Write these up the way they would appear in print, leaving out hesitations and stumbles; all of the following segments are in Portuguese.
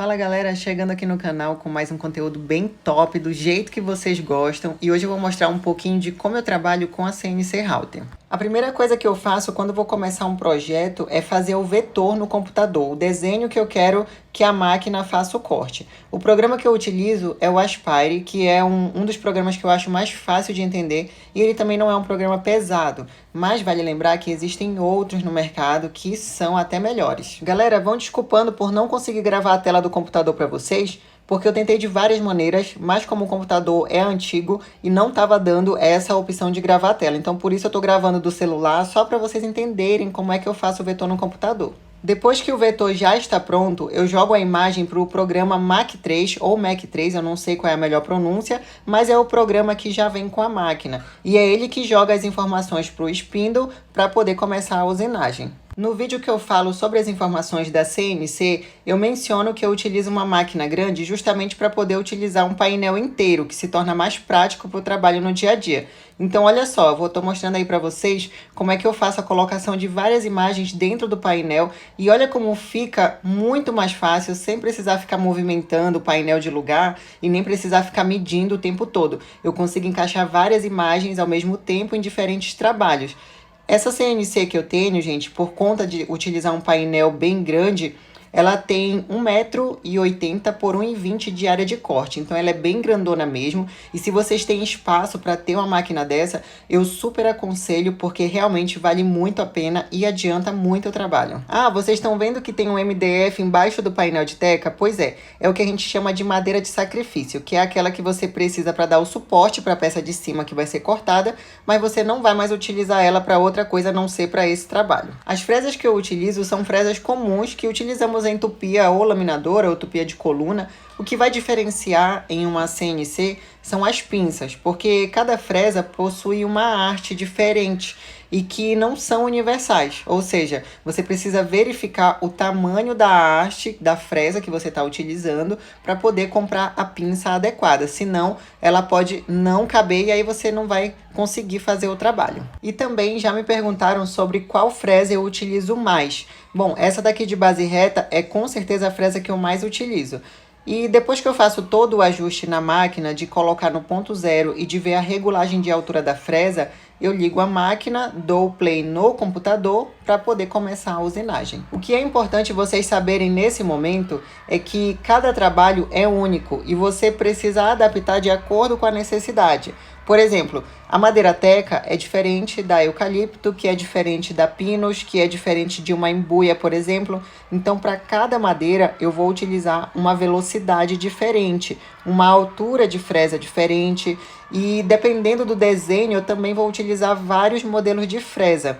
Fala galera, chegando aqui no canal com mais um conteúdo bem top, do jeito que vocês gostam. E hoje eu vou mostrar um pouquinho de como eu trabalho com a CNC Router. A primeira coisa que eu faço quando vou começar um projeto é fazer o vetor no computador, o desenho que eu quero que a máquina faça o corte. O programa que eu utilizo é o Aspire, que é um dos programas que eu acho mais fácil de entender, e ele também não é um programa pesado, mas vale lembrar que existem outros no mercado que são até melhores. Galera, vão desculpando por não conseguir gravar a tela do computador para vocês, porque eu tentei de várias maneiras, mas como o computador é antigo e não estava dando essa opção de gravar a tela. Então por isso eu estou gravando do celular, só para vocês entenderem como é que eu faço o vetor no computador. Depois que o vetor já está pronto, eu jogo a imagem para o programa Mach 3 ou Mac 3, eu não sei qual é a melhor pronúncia, mas é o programa que já vem com a máquina. E é ele que joga as informações para o spindle para poder começar a usinagem. No vídeo que eu falo sobre as informações da CNC, eu menciono que eu utilizo uma máquina grande justamente para poder utilizar um painel inteiro, que se torna mais prático para o trabalho no dia a dia. Então olha só, eu estou mostrando aí para vocês como é que eu faço a colocação de várias imagens dentro do painel e olha como fica muito mais fácil sem precisar ficar movimentando o painel de lugar e nem precisar ficar medindo o tempo todo. Eu consigo encaixar várias imagens ao mesmo tempo em diferentes trabalhos. Essa CNC que eu tenho, gente, por conta de utilizar um painel bem grande, ela tem 1,80 m por 1,20 m de área de corte. Então ela é bem grandona mesmo. E se vocês têm espaço para ter uma máquina dessa, eu super aconselho porque realmente vale muito a pena e adianta muito o trabalho. Ah, vocês estão vendo que tem um MDF embaixo do painel de teca? Pois é o que a gente chama de madeira de sacrifício, que é aquela que você precisa para dar o suporte para a peça de cima que vai ser cortada, mas você não vai mais utilizar ela para outra coisa a não ser para esse trabalho. As fresas que eu utilizo são fresas comuns que utilizamos em tupia ou laminadora ou tupia de coluna. O que vai diferenciar em uma CNC são as pinças, porque cada fresa possui uma arte diferente e que não são universais, ou seja, você precisa verificar o tamanho da haste da fresa que você está utilizando para poder comprar a pinça adequada, senão ela pode não caber e aí você não vai conseguir fazer o trabalho. E também já me perguntaram sobre qual fresa eu utilizo mais. Bom, essa daqui de base reta é com certeza a fresa que eu mais utilizo. E depois que eu faço todo o ajuste na máquina, de colocar no ponto zero e de ver a regulagem de altura da fresa, eu ligo a máquina, dou play no computador para poder começar a usinagem. O que é importante vocês saberem nesse momento é que cada trabalho é único e você precisa adaptar de acordo com a necessidade. Por exemplo, a madeira teca é diferente da eucalipto, que é diferente da pinus, que é diferente de uma embuia, por exemplo. Então, para cada madeira, eu vou utilizar uma velocidade diferente, uma altura de fresa diferente. E dependendo do desenho, eu também vou utilizar vários modelos de fresa,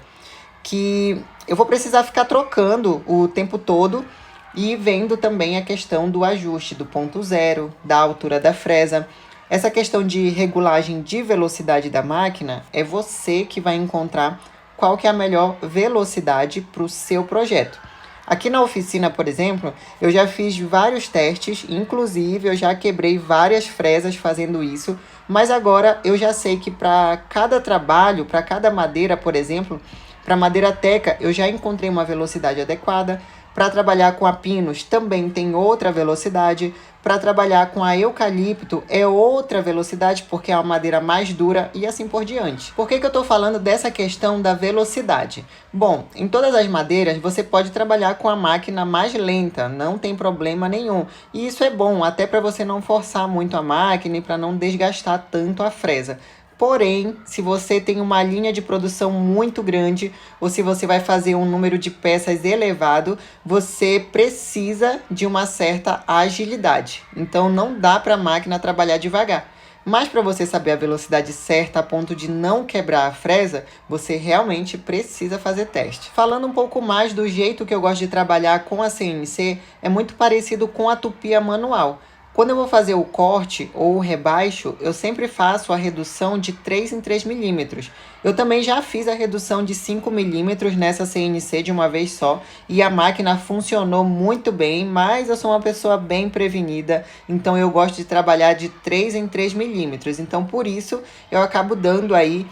que eu vou precisar ficar trocando o tempo todo e vendo também a questão do ajuste do ponto zero, da altura da fresa. Essa questão de regulagem de velocidade da máquina é você que vai encontrar qual que é a melhor velocidade para o seu projeto. Aqui na oficina, por exemplo, eu já fiz vários testes, inclusive eu já quebrei várias fresas fazendo isso, mas agora eu já sei que para cada trabalho, para cada madeira, por exemplo, para madeira teca eu já encontrei uma velocidade adequada. Para trabalhar com a pinus também tem outra velocidade. Para trabalhar com a eucalipto é outra velocidade, porque é uma madeira mais dura e assim por diante. Por que eu estou falando dessa questão da velocidade? Bom, em todas as madeiras você pode trabalhar com a máquina mais lenta, não tem problema nenhum. E isso é bom, até para você não forçar muito a máquina e para não desgastar tanto a fresa. Porém, se você tem uma linha de produção muito grande ou se você vai fazer um número de peças elevado, você precisa de uma certa agilidade. Então, não dá para a máquina trabalhar devagar. Mas para você saber a velocidade certa a ponto de não quebrar a fresa, você realmente precisa fazer teste. Falando um pouco mais do jeito que eu gosto de trabalhar com a CNC, é muito parecido com a tupia manual. Quando eu vou fazer o corte ou o rebaixo, eu sempre faço a redução de 3 em 3 milímetros. Eu também já fiz a redução de 5 milímetros nessa CNC de uma vez só e a máquina funcionou muito bem, mas eu sou uma pessoa bem prevenida, então eu gosto de trabalhar de 3 em 3 milímetros. Então por isso eu acabo dando aí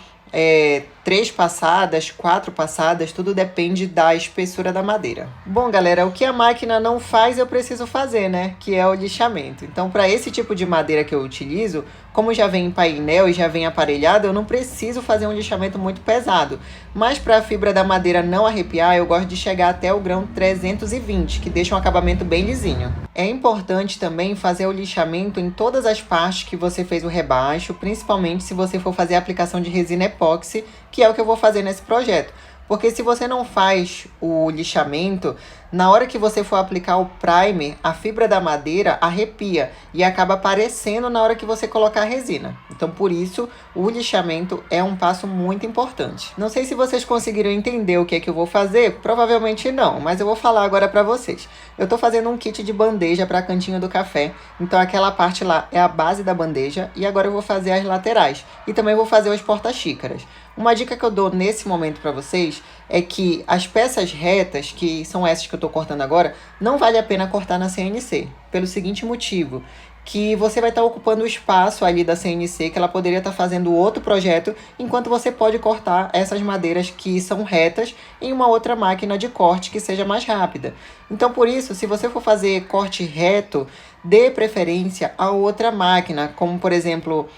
3 passadas, 4 passadas, tudo depende da espessura da madeira. Bom, galera, o que a máquina não faz, eu preciso fazer, né? Que é o lixamento. Então, para esse tipo de madeira que eu utilizo, como já vem em painel e já vem aparelhado, eu não preciso fazer um lixamento muito pesado. Mas para a fibra da madeira não arrepiar, eu gosto de chegar até o grão 320, que deixa um acabamento bem lisinho. É importante também fazer o lixamento em todas as partes que você fez o rebaixo, principalmente se você for fazer a aplicação de resina epóxi, que é o que eu vou fazer nesse projeto. Porque se você não faz o lixamento, na hora que você for aplicar o primer, a fibra da madeira arrepia e acaba aparecendo na hora que você colocar a resina. Então, por isso, o lixamento é um passo muito importante. Não sei se vocês conseguiram entender o que é que eu vou fazer, provavelmente não, mas eu vou falar agora para vocês. Eu estou fazendo um kit de bandeja para cantinho do café, então aquela parte lá é a base da bandeja e agora eu vou fazer as laterais e também vou fazer os porta-xícaras. Uma dica que eu dou nesse momento para vocês é que as peças retas, que são essas que eu estou cortando agora, não vale a pena cortar na CNC, pelo seguinte motivo, que você vai estar ocupando o espaço ali da CNC, que ela poderia estar fazendo outro projeto, enquanto você pode cortar essas madeiras que são retas em uma outra máquina de corte que seja mais rápida. Então, por isso, se você for fazer corte reto, dê preferência a outra máquina, como por exemplo,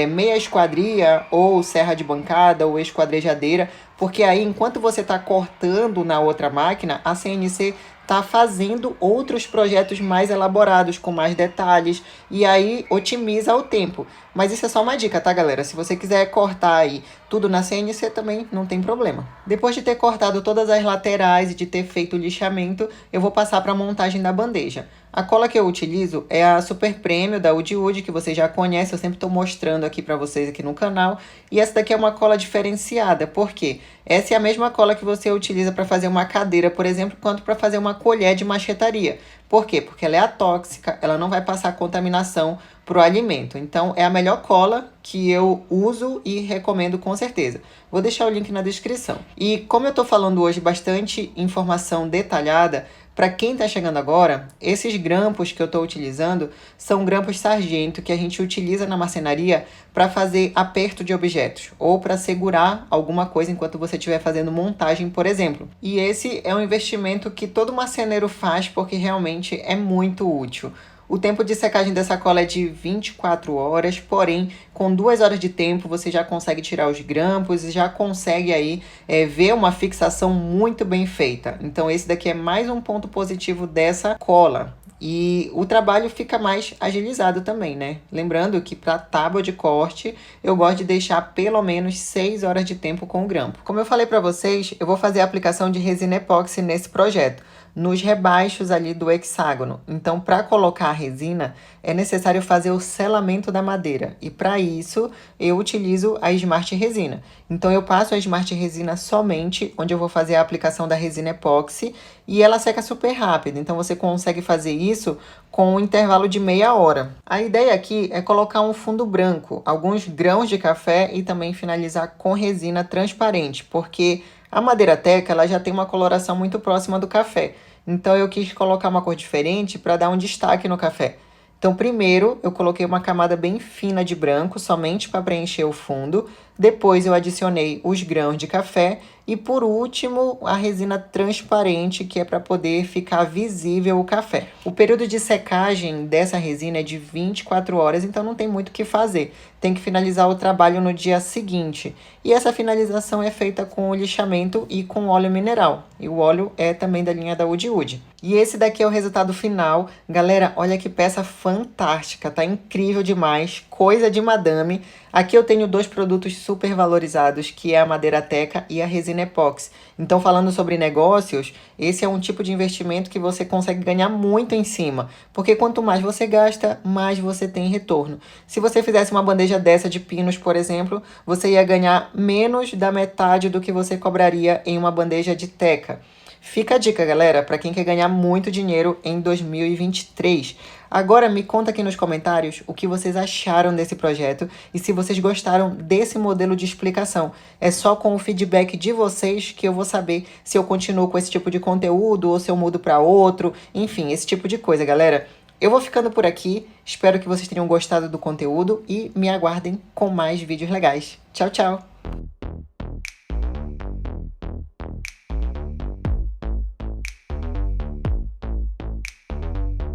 meia esquadria, ou serra de bancada, ou esquadrejadeira, porque aí, enquanto você está cortando na outra máquina, a CNC está fazendo outros projetos mais elaborados, com mais detalhes, e aí otimiza o tempo. Mas isso é só uma dica, tá, galera? Se você quiser cortar aí tudo na CNC também não tem problema. Depois de ter cortado todas as laterais e de ter feito o lixamento, eu vou passar para a montagem da bandeja. A cola que eu utilizo é a Super Premium da Wood Wood, que você já conhece, eu sempre estou mostrando aqui para vocês aqui no canal. E essa daqui é uma cola diferenciada, por quê? Essa é a mesma cola que você utiliza para fazer uma cadeira, por exemplo, quanto para fazer uma colher de machetaria. Por quê? Porque ela é atóxica, ela não vai passar contaminação para o alimento. Então, é a melhor cola que eu uso e recomendo com certeza. Vou deixar o link na descrição. E como eu estou falando hoje bastante informação detalhada, para quem está chegando agora, esses grampos que eu estou utilizando são grampos sargento que a gente utiliza na marcenaria para fazer aperto de objetos ou para segurar alguma coisa enquanto você estiver fazendo montagem, por exemplo. E esse é um investimento que todo marceneiro faz porque realmente é muito útil. O tempo de secagem dessa cola é de 24 horas, porém, com 2 horas de tempo você já consegue tirar os grampos e já consegue aí ver uma fixação muito bem feita. Então esse daqui é mais um ponto positivo dessa cola. E o trabalho fica mais agilizado também, né? Lembrando que para tábua de corte, eu gosto de deixar pelo menos 6 horas de tempo com o grampo. Como eu falei para vocês, eu vou fazer a aplicação de resina epóxi nesse projeto, nos rebaixos ali do hexágono. Então, para colocar a resina, é necessário fazer o selamento da madeira. E para isso, eu utilizo a Smart Resina. Então, eu passo a Smart Resina somente onde eu vou fazer a aplicação da resina epóxi e ela seca super rápido. Então, você consegue fazer isso com um intervalo de meia hora. A ideia aqui é colocar um fundo branco, alguns grãos de café e também finalizar com resina transparente, porque a madeira teca ela já tem uma coloração muito próxima do café. Então eu quis colocar uma cor diferente para dar um destaque no café. Então primeiro eu coloquei uma camada bem fina de branco, somente para preencher o fundo. Depois eu adicionei os grãos de café e por último a resina transparente, que é para poder ficar visível o café. O período de secagem dessa resina é de 24 horas, então não tem muito o que fazer. Tem que finalizar o trabalho no dia seguinte. E essa finalização é feita com o lixamento e com óleo mineral. E o óleo é também da linha da Wood Wood. E esse daqui é o resultado final. Galera, olha que peça fantástica, tá incrível demais, coisa de madame. Aqui eu tenho 2 produtos super valorizados, que é a madeira teca e a resina epóxi. Então, falando sobre negócios, esse é um tipo de investimento que você consegue ganhar muito em cima. Porque quanto mais você gasta, mais você tem retorno. Se você fizesse uma bandeja dessa de pinos, por exemplo, você ia ganhar menos da metade do que você cobraria em uma bandeja de teca. Fica a dica, galera, para quem quer ganhar muito dinheiro em 2023. Agora me conta aqui nos comentários o que vocês acharam desse projeto e se vocês gostaram desse modelo de explicação. É só com o feedback de vocês que eu vou saber se eu continuo com esse tipo de conteúdo ou se eu mudo para outro, enfim, esse tipo de coisa, galera. Eu vou ficando por aqui, espero que vocês tenham gostado do conteúdo e me aguardem com mais vídeos legais. Tchau, tchau!